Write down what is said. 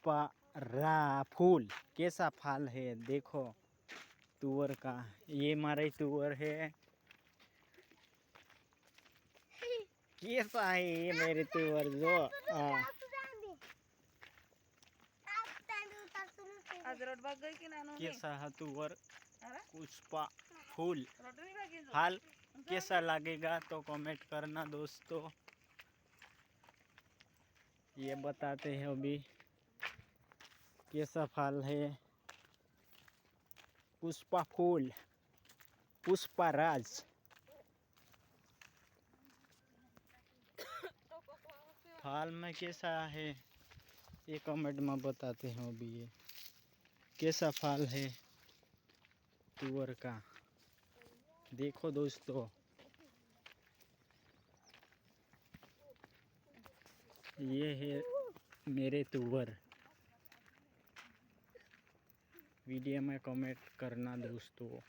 पुष्पा रा फूल कैसा फल है देखो तुअर का। ये हमारी तुअर है। कैसा है ये मेरे तुअर जो कैसा है तुअर पुष्पा फूल फल कैसा लगेगा तो कमेंट करना दोस्तों। ये बताते हैं अभी कैसा फल है पुष्पा फूल पुष्पा राज। फल में कैसा है ये कमेंट में बताते हैं अभी ये कैसा फल है तुअर का देखो दोस्तों। ये है मेरे तुअर। वीडियो में कमेंट करना दोस्तों।